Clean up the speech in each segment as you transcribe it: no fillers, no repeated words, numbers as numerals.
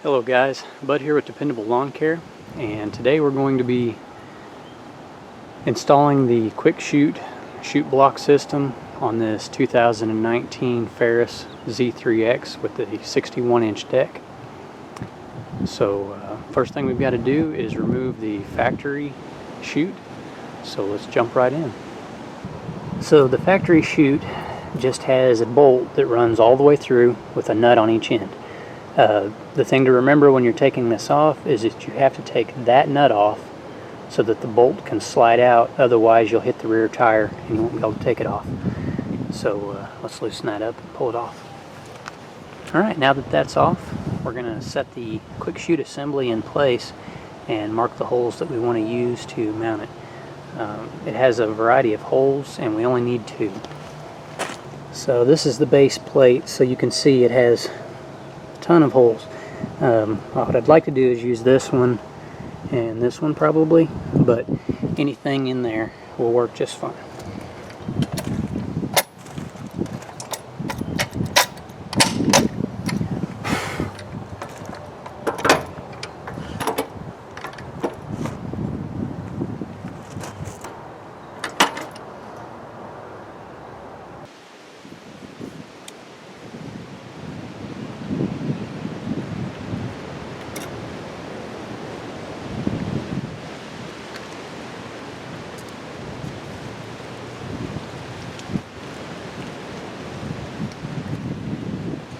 Hello guys, Bud here with Dependable Lawn Care, and today we're going to be installing the quick chute block system on this 2019 Ferris Z3X with the 61-inch deck. So first thing we've got to do is remove the factory chute, so let's jump right in. So the factory chute just has a bolt that runs all the way through with a nut on each end. The thing to remember when you're taking this off is that you have to take that nut off so that the bolt can slide out, otherwise you'll hit the rear tire and you won't be able to take it off. So let's loosen that up and pull it off. Alright, now that that's off, we're going to set the quick chute assembly in place and mark the holes that we want to use to mount it. It has a variety of holes and we only need 2. So this is the base plate, so you can see it has a ton of holes. What I'd like to do is use this one and this one probably, but anything in there will work just fine.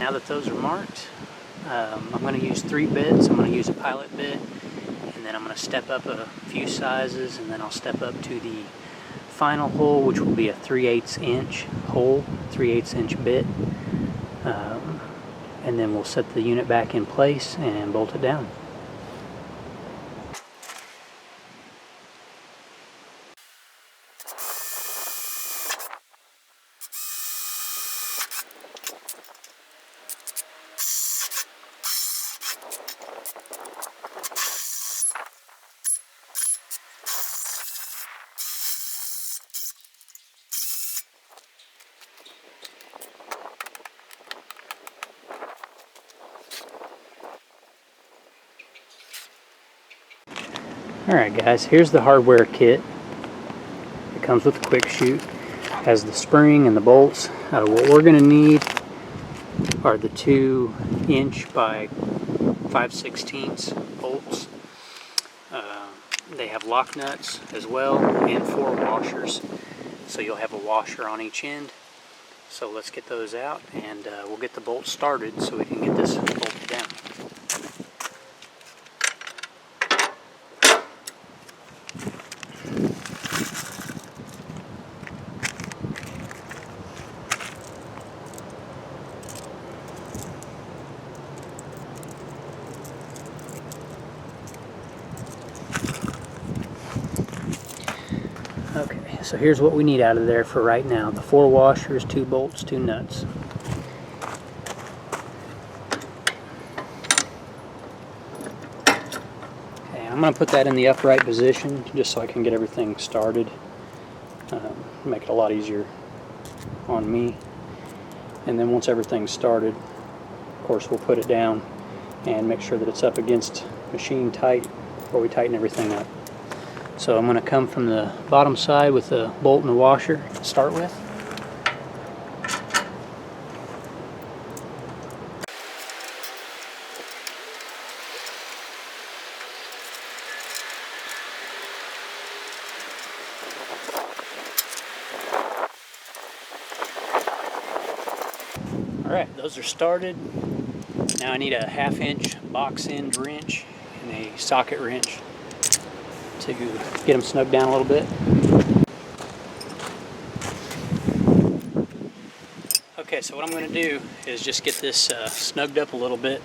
Now that those are marked, I'm going to use 3 bits. I'm going to use a pilot bit, and then I'm going to step up a few sizes, and then I'll step up to the final hole, which will be a 3/8 inch hole, 3/8 inch bit, and then we'll set the unit back in place and bolt it down. Alright guys, here's the hardware kit. It comes with the quick chute, has the spring and the bolts. What we're going to need are the 2" by 5/16 bolts. They have lock nuts as well, and 4 washers. So you'll have a washer on each end. So let's get those out and we'll get the bolts started so we can get this bolted down. Okay, so here's what we need out of there for right now. The 4 washers, 2 bolts, 2 nuts. Okay, I'm going to put that in the upright position just so I can get everything started. Make it a lot easier on me. And then once everything's started, of course we'll put it down and make sure that it's up against machine tight before we tighten everything up. So I'm going to come from the bottom side with a bolt and a washer to start with. Alright, those are started. Now I need a 1/2 inch box end wrench and a socket wrench to get them snugged down a little bit. Okay, so what I'm going to do is just get this snugged up a little bit.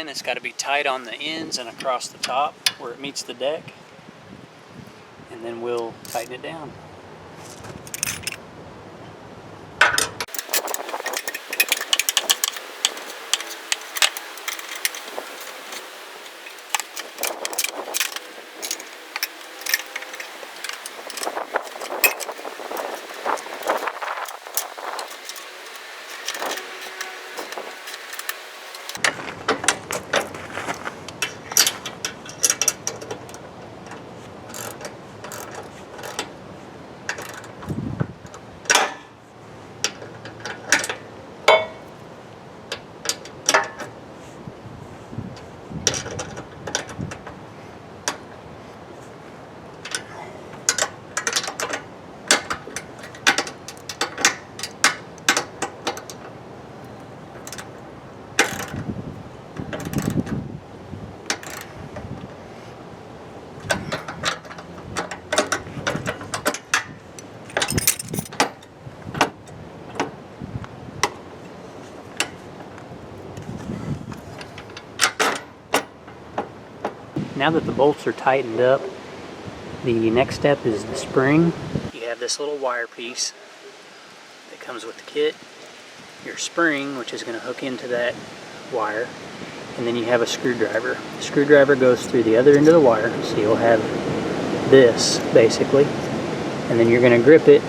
again, it's got to be tight on the ends and across the top where it meets the deck. And then we'll tighten it down. Now that the bolts are tightened up, the next step is the spring. You have this little wire piece that comes with the kit, your spring, which is going to hook into that wire, and then you have a screwdriver. The screwdriver goes through the other end of the wire, so you'll have this basically, and then you're going to grip it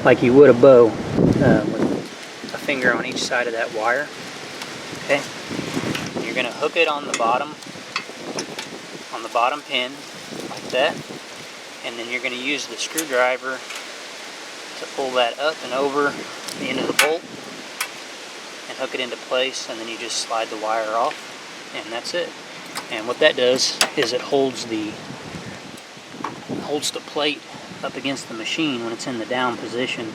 like you would a bow with a finger on each side of that wire. Okay, you're going to hook it on the bottom pin like that, and then you're going to use the screwdriver to pull that up and over the end of the bolt and hook it into place, and then you just slide the wire off, and that's it. And what that does is it holds the plate up against the machine when it's in the down position,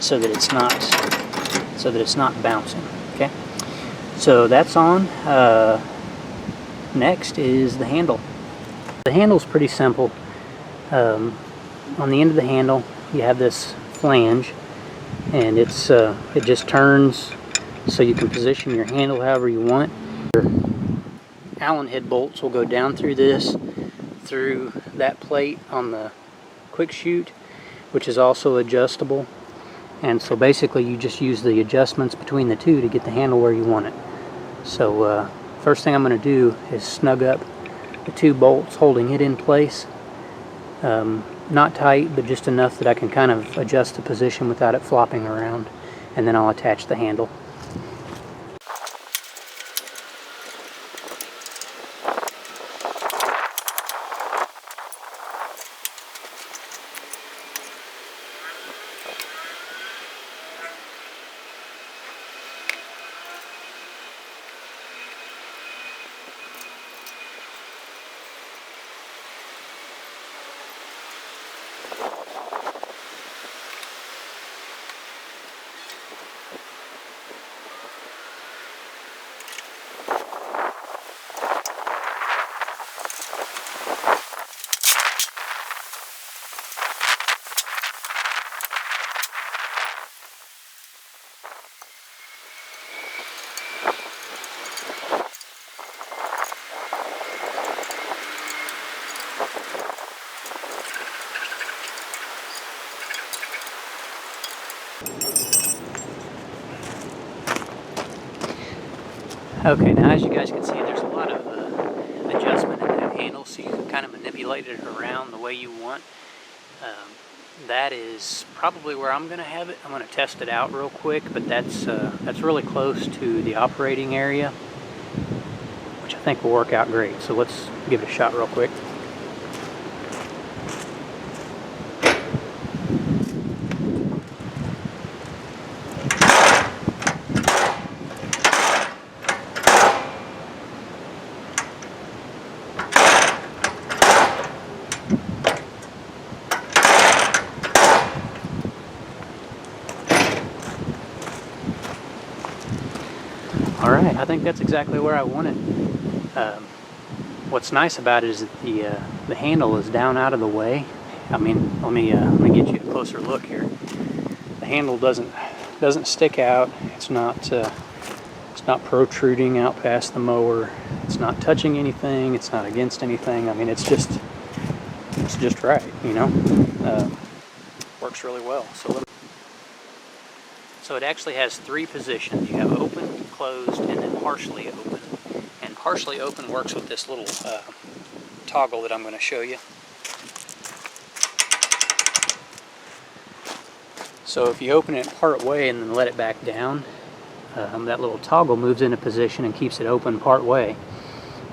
so that it's not bouncing. Okay, so that's on. Next is the handle. The handle's pretty simple. On the end of the handle you have this flange, and it just turns so you can position your handle however you want. Your Allen head bolts will go down through that plate on the quick chute, which is also adjustable, and so basically you just use the adjustments between the two to get the handle where you want it. So first thing I'm going to do is snug up the two bolts holding it in place. Not tight, but just enough that I can kind of adjust the position without it flopping around, and then I'll attach the handle. Okay, now as you guys can see, there's a lot of adjustment in that handle, so you can kind of manipulate it around the way you want. That is probably where I'm going to have it. I'm going to test it out real quick, but that's really close to the operating area, which I think will work out great. So let's give it a shot real quick. Alright, I think that's exactly where I want it. What's nice about it is that the handle is down out of the way. I mean, let me get you a closer look here. The handle doesn't stick out. It's not It's not protruding out past the mower. It's not touching anything. It's not against anything. I mean, it's just right, you know. Works really well. So it actually has 3 positions. You have open, closed, and then partially open. And partially open works with this little toggle that I'm going to show you. So if you open it part way and then let it back down, that little toggle moves into position and keeps it open part way.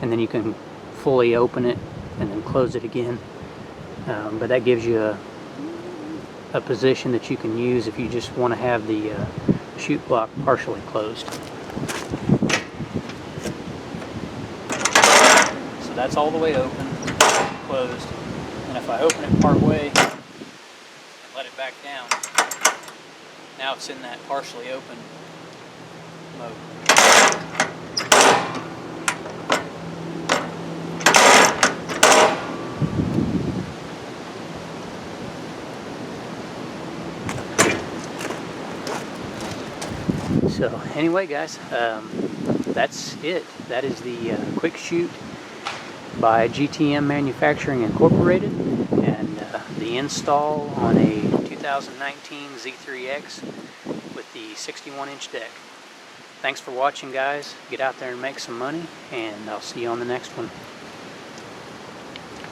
And then you can fully open it and then close it again. But that gives you a position that you can use if you just want to have the chute block partially closed. So that's all the way open, closed. And if I open it part way and let it back down, now it's in that partially open mode. So anyway, guys, that's it. That is the quick chute by GTM Manufacturing Incorporated, and the install on a 2019 Z3X with the 61-inch deck. Thanks for watching, guys. Get out there and make some money, and I'll see you on the next one.